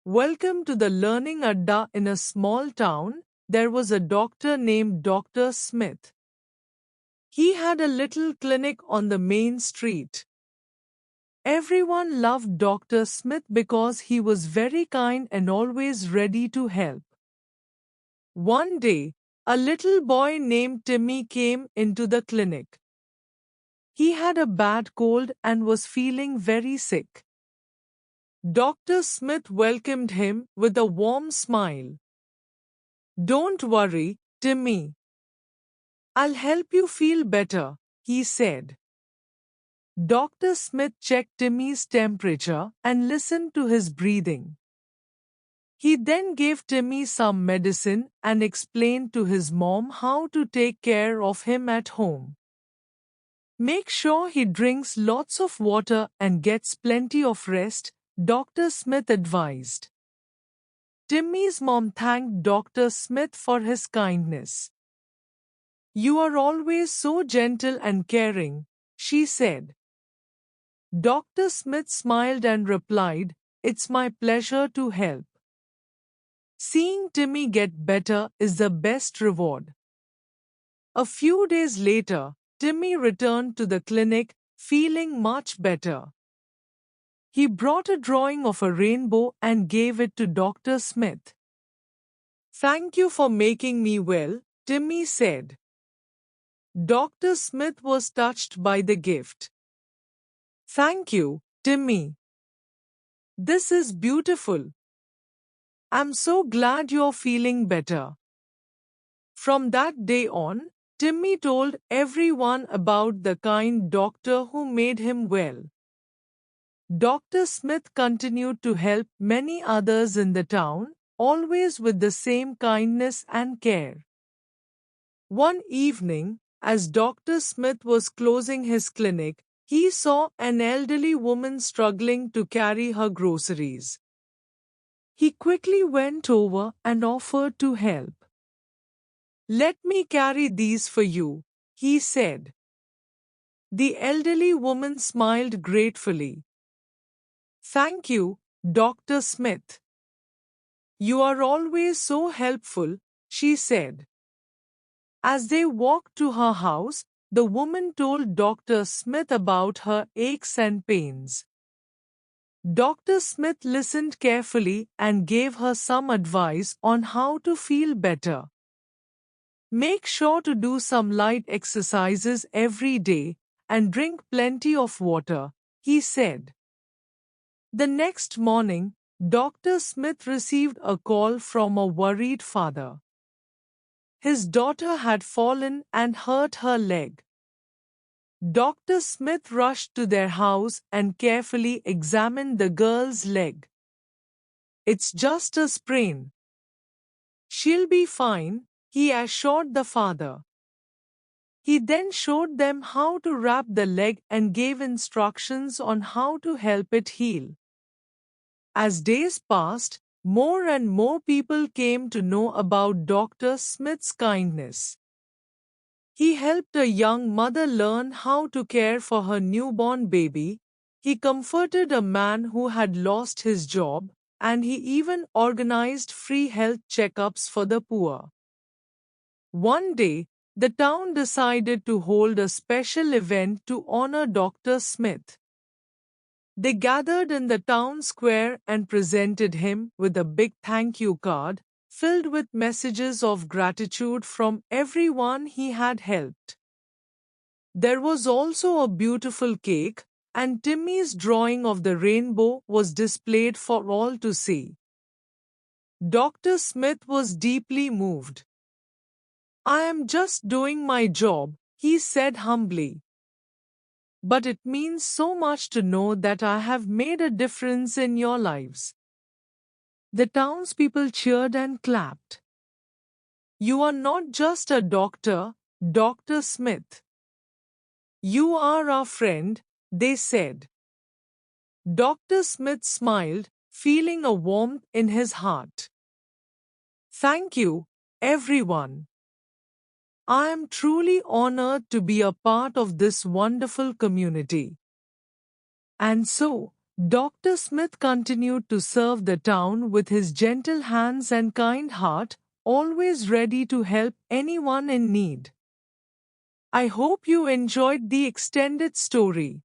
Welcome to the Learning Adda. In a small town. There was a doctor named Dr. Smith. He had a little clinic on the main street. Everyone loved Dr. Smith because he was very kind and always ready to help. One day, a little boy named Timmy came into the clinic. He had a bad cold and was feeling very sick. Dr. Smith welcomed him with a warm smile. "Don't worry, Timmy. I'll help you feel better," he said. Dr. Smith checked Timmy's temperature and listened to his breathing. He then gave Timmy some medicine and explained to his mom how to take care of him at home. "Make sure he drinks lots of water and gets plenty of rest," Dr. Smith advised. Timmy's mom thanked Dr. Smith for his kindness. "You are always so gentle and caring," she said. Dr. Smith smiled and replied, "It's my pleasure to help." Seeing Timmy get better is the best reward. A few days later, Timmy returned to the clinic, feeling much better. He brought a drawing of a rainbow and gave it to Dr. Smith. "Thank you for making me well," Timmy said. Dr. Smith was touched by the gift. "Thank you, Timmy. This is beautiful. I'm so glad you're feeling better." From that day on, Timmy told everyone about the kind doctor who made him well. Dr. Smith continued to help many others in the town, always with the same kindness and care. One evening, as Dr. Smith was closing his clinic, he saw an elderly woman struggling to carry her groceries. He quickly went over and offered to help. "Let me carry these for you," he said. The elderly woman smiled gratefully. "Thank you, Dr. Smith. You are always so helpful," she said. As they walked to her house, the woman told Dr. Smith about her aches and pains. Dr. Smith listened carefully and gave her some advice on how to feel better. "Make sure to do some light exercises every day and drink plenty of water," he said. The next morning, Dr. Smith received a call from a worried father. His daughter had fallen and hurt her leg. Dr. Smith rushed to their house and carefully examined the girl's leg. "It's just a sprain. She'll be fine," he assured the father. He then showed them how to wrap the leg and gave instructions on how to help it heal. As days passed, more and more people came to know about Dr. Smith's kindness. He helped a young mother learn how to care for her newborn baby, he comforted a man who had lost his job, and he even organized free health checkups for the poor. One day, the town decided to hold a special event to honor Dr. Smith. They gathered in the town square and presented him with a big thank you card, filled with messages of gratitude from everyone he had helped. There was also a beautiful cake, and Timmy's drawing of the rainbow was displayed for all to see. Dr. Smith was deeply moved. "I am just doing my job," he said humbly. "But it means so much to know that I have made a difference in your lives." The townspeople cheered and clapped. "You are not just a doctor, Dr. Smith. You are our friend," they said. Dr. Smith smiled, feeling a warmth in his heart. "Thank you, everyone. I am truly honored to be a part of this wonderful community." And so, Dr. Smith continued to serve the town with his gentle hands and kind heart, always ready to help anyone in need. I hope you enjoyed the extended story.